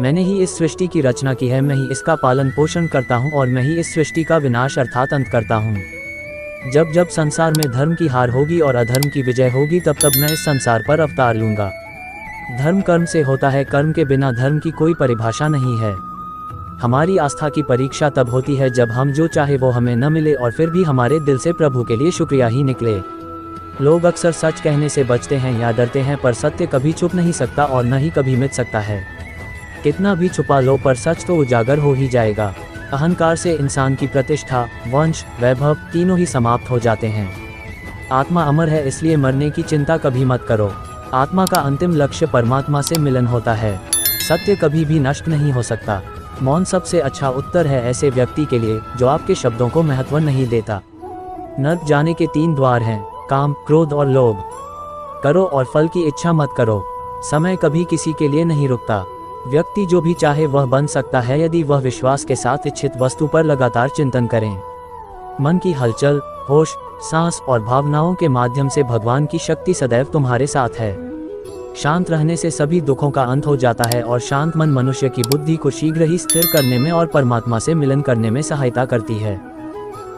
मैंने ही इस सृष्टि की रचना की है, मैं ही इसका पालन पोषण करता हूँ और मैं ही इस सृष्टि का विनाश अर्थात अंत करता हूँ। जब जब संसार में धर्म की हार होगी और अधर्म की विजय होगी, तब तब मैं इस संसार पर अवतार लूँगा। धर्म कर्म से होता है, कर्म के बिना धर्म की कोई परिभाषा नहीं है। हमारी आस्था की परीक्षा तब होती है जब हम जो चाहे वो हमें न मिले और फिर भी हमारे दिल से प्रभु के लिए शुक्रिया ही निकले। लोग अक्सर सच कहने से बचते हैं या डरते हैं, पर सत्य कभी छुप नहीं सकता और न ही कभी मिट सकता है। कितना भी छुपा लो पर सच तो उजागर हो ही जाएगा। अहंकार से इंसान की प्रतिष्ठा, वंश, वैभव तीनों ही समाप्त हो जाते हैं। आत्मा अमर है, इसलिए मरने की चिंता कभी मत करो। आत्मा का अंतिम लक्ष्य परमात्मा से मिलन होता है। सत्य कभी भी नष्ट नहीं हो सकता। मौन सबसे अच्छा उत्तर है ऐसे व्यक्ति के लिए जो आपके शब्दों को महत्व नहीं देता। नर्क जाने के 3 द्वार हैं, काम, क्रोध और लोभ। करो और फल की इच्छा मत करो। समय कभी किसी के लिए नहीं रुकता। व्यक्ति जो भी चाहे वह बन सकता है यदि वह विश्वास के साथ इच्छित वस्तु पर लगातार चिंतन करें। मन की हलचल, होश, सांस और भावनाओं के माध्यम से भगवान की शक्ति सदैव तुम्हारे साथ है। शांत रहने से सभी दुखों का अंत हो जाता है और शांत मन मनुष्य की बुद्धि को शीघ्र ही स्थिर करने में और परमात्मा से मिलन करने में सहायता करती है।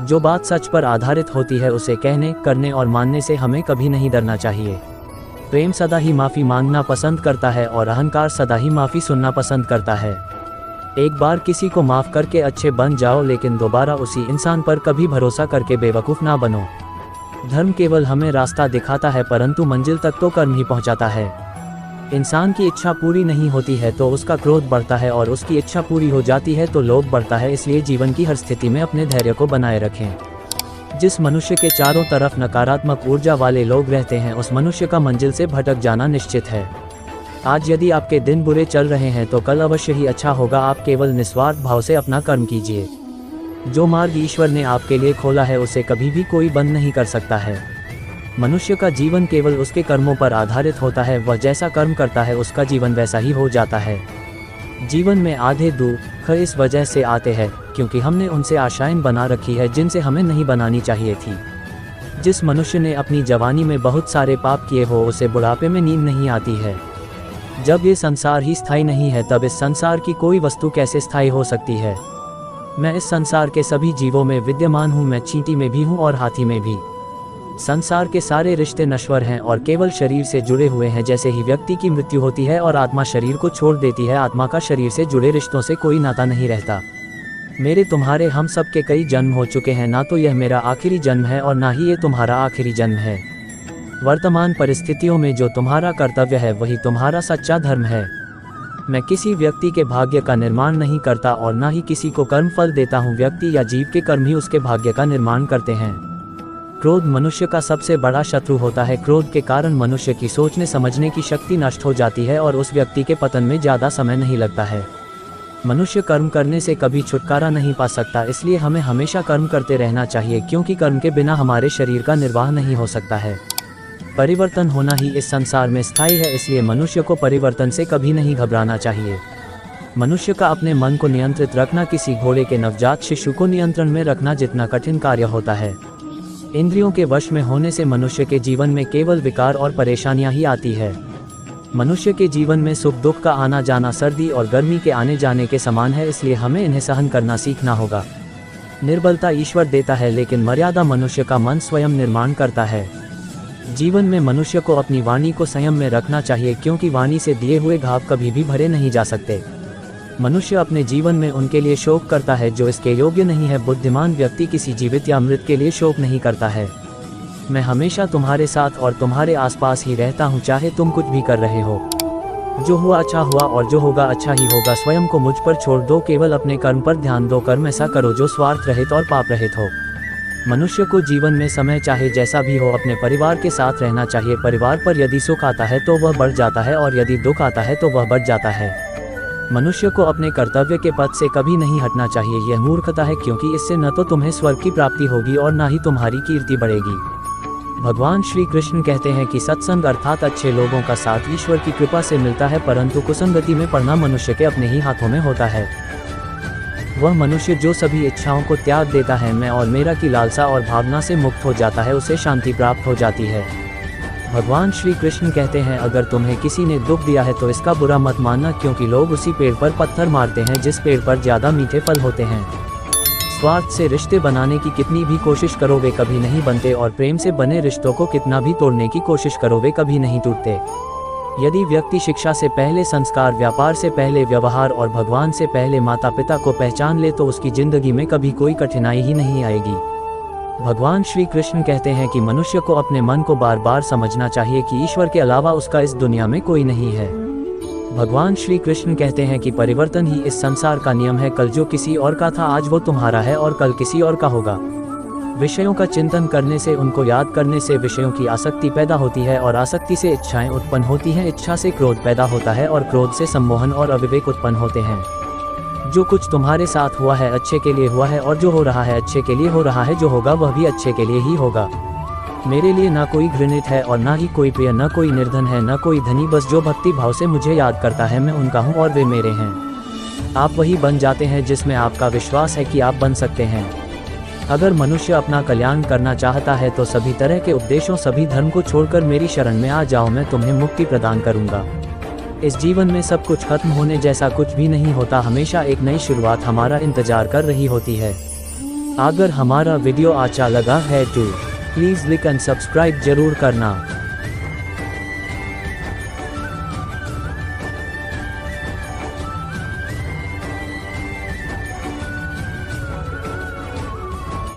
जो बात सच पर आधारित होती है उसे कहने, करने और मानने से हमें कभी नहीं डरना चाहिए। प्रेम सदा ही माफ़ी मांगना पसंद करता है और अहंकार सदा ही माफ़ी सुनना पसंद करता है। एक बार किसी को माफ़ करके अच्छे बन जाओ, लेकिन दोबारा उसी इंसान पर कभी भरोसा करके बेवकूफ़ ना बनो। धर्म केवल हमें रास्ता दिखाता है, परंतु मंजिल तक तो कर्म ही पहुंचाता है। इंसान की इच्छा पूरी नहीं होती है तो उसका क्रोध बढ़ता है और उसकी इच्छा पूरी हो जाती है तो लोभ बढ़ता है। इसलिए जीवन की हर स्थिति में अपने धैर्य को बनाए रखें। जिस मनुष्य के चारों तरफ नकारात्मक ऊर्जा वाले लोग रहते हैं, उस मनुष्य का मंजिल से भटक जाना निश्चित है। आज यदि आपके दिन बुरे चल रहे हैं तो कल अवश्य ही अच्छा होगा। आप केवल निस्वार्थ भाव से अपना कर्म कीजिए। जो मार्ग ईश्वर ने आपके लिए खोला है उसे कभी भी कोई बंद नहीं कर सकता है। मनुष्य का जीवन केवल उसके कर्मों पर आधारित होता है। वह जैसा कर्म करता है उसका जीवन वैसा ही हो जाता है। जीवन में आधे दुख इस वजह से आते हैं क्योंकि हमने उनसे आशाएं बना रखी है जिनसे हमें नहीं बनानी चाहिए थी। जिस मनुष्य ने अपनी जवानी में बहुत सारे पाप किए हो उसे बुढ़ापे में नींद नहीं आती है। जब ये संसार ही स्थायी नहीं है तब इस संसार की कोई वस्तु कैसे स्थायी हो सकती है। मैं इस संसार के सभी जीवों में विद्यमान हूँ। मैं चींटी में भी हूँ और हाथी में भी। संसार के सारे रिश्ते नश्वर हैं और केवल शरीर से जुड़े हुए हैं। जैसे ही व्यक्ति की मृत्यु होती है और आत्मा शरीर को छोड़ देती है, आत्मा का शरीर से जुड़े रिश्तों से कोई नाता नहीं रहता। मेरे तुम्हारे हम सब के कई जन्म हो चुके हैं। ना तो यह मेरा आखिरी जन्म है और ना ही ये तुम्हारा आखिरी जन्म है। वर्तमान परिस्थितियों में जो तुम्हारा कर्तव्य है वही तुम्हारा सच्चा धर्म है। मैं किसी व्यक्ति के भाग्य का निर्माण नहीं करता और ना ही किसी को कर्म फल देता हूँ। व्यक्ति या जीव के कर्म ही उसके भाग्य का निर्माण करते हैं। क्रोध मनुष्य का सबसे बड़ा शत्रु होता है। क्रोध के कारण मनुष्य की सोचने समझने की शक्ति नष्ट हो जाती है और उस व्यक्ति के पतन में ज़्यादा समय नहीं लगता है। मनुष्य कर्म करने से कभी छुटकारा नहीं पा सकता, इसलिए हमें हमेशा कर्म करते रहना चाहिए, क्योंकि कर्म के बिना हमारे शरीर का निर्वाह नहीं हो सकता है। परिवर्तन होना ही इस संसार में स्थायी है, इसलिए मनुष्य को परिवर्तन से कभी नहीं घबराना चाहिए। मनुष्य का अपने मन को नियंत्रित रखना किसी घोड़े के नवजात शिशु को नियंत्रण में रखना जितना कठिन कार्य होता है। इंद्रियों के वश में होने से मनुष्य के जीवन में केवल विकार और परेशानियां ही आती है। मनुष्य के जीवन में सुख दुख का आना जाना सर्दी और गर्मी के आने जाने के समान है, इसलिए हमें इन्हें सहन करना सीखना होगा। निर्बलता ईश्वर देता है, लेकिन मर्यादा मनुष्य का मन स्वयं निर्माण करता है। जीवन में मनुष्य को अपनी वाणी को संयम में रखना चाहिए, क्योंकि वाणी से दिए हुए घाव कभी भी भरे नहीं जा सकते। मनुष्य अपने जीवन में उनके लिए शोक करता है जो इसके योग्य नहीं है। बुद्धिमान व्यक्ति किसी जीवित या मृत के लिए शोक नहीं करता है। मैं हमेशा तुम्हारे साथ और तुम्हारे आसपास ही रहता हूँ, चाहे तुम कुछ भी कर रहे हो। जो हुआ अच्छा हुआ और जो होगा अच्छा ही होगा। स्वयं को मुझ पर छोड़ दो, केवल अपने कर्म पर ध्यान दो। कर्म ऐसा करो जो स्वार्थ रहित और पाप रहित हो। मनुष्य को जीवन में समय चाहे जैसा भी हो अपने परिवार के साथ रहना चाहिए। परिवार पर यदि सुख आता है तो वह बढ़ जाता है और यदि दुख आता है तो वह बढ़ जाता है। मनुष्य को अपने कर्तव्य के पथ से कभी नहीं हटना चाहिए। यह मूर्खता है, क्योंकि इससे न तो तुम्हें स्वर्ग की प्राप्ति होगी और न ही तुम्हारी कीर्ति बढ़ेगी। भगवान श्री कृष्ण कहते हैं कि सत्संग अर्थात अच्छे लोगों का साथ ईश्वर की कृपा से मिलता है, परंतु कुसंगति में पड़ना मनुष्य के अपने ही हाथों में होता है। वह मनुष्य जो सभी इच्छाओं को त्याग देता है, मैं और मेरा की लालसा और भावना से मुक्त हो जाता है, उसे शांति प्राप्त हो जाती है। भगवान श्री कृष्ण कहते हैं, अगर तुम्हें किसी ने दुख दिया है तो इसका बुरा मत मानना, क्योंकि लोग उसी पेड़ पर पत्थर मारते हैं जिस पेड़ पर ज़्यादा मीठे फल होते हैं। स्वार्थ से रिश्ते बनाने की कितनी भी कोशिश करो वे कभी नहीं बनते, और प्रेम से बने रिश्तों को कितना भी तोड़ने की कोशिश करो वे कभी नहीं टूटते। यदि व्यक्ति शिक्षा से पहले संस्कार, व्यापार से पहले व्यवहार और भगवान से पहले माता पिता को पहचान ले तो उसकी जिंदगी में कभी कोई कठिनाई ही नहीं आएगी। भगवान श्री कृष्ण कहते हैं कि मनुष्य को अपने मन को बार बार समझना चाहिए कि ईश्वर के अलावा उसका इस दुनिया में कोई नहीं है। भगवान श्री कृष्ण कहते हैं कि परिवर्तन ही इस संसार का नियम है। कल जो किसी और का था आज वो तुम्हारा है और कल किसी और का होगा। विषयों का चिंतन करने से, उनको याद करने से विषयों की आसक्ति पैदा होती है और आसक्ति से इच्छाएं उत्पन्न होती हैं। इच्छा से क्रोध पैदा होता है और क्रोध से सम्मोहन और अविवेक उत्पन्न होते हैं। जो कुछ तुम्हारे साथ हुआ है अच्छे के लिए हुआ है, और जो हो रहा है अच्छे के लिए हो रहा है, जो होगा वह भी अच्छे के लिए ही होगा। मेरे लिए ना कोई घृणित है और ना ही कोई प्रिय, ना कोई निर्धन है ना कोई धनी, बस जो भक्ति भाव से मुझे याद करता है मैं उनका हूँ और वे मेरे हैं। आप वही बन जाते हैं जिसमें आपका विश्वास है कि आप बन सकते हैं। अगर मनुष्य अपना कल्याण करना चाहता है तो सभी तरह के उपदेशों, सभी धर्म को छोड़कर मेरी शरण में आ जाओ, मैं तुम्हें मुक्ति प्रदान करूंगा। इस जीवन में सब कुछ खत्म होने जैसा कुछ भी नहीं होता, हमेशा एक नई शुरुआत हमारा इंतजार कर रही होती है। अगर हमारा वीडियो अच्छा लगा है तो प्लीज़ लाइक एंड सब्सक्राइब जरूर करना।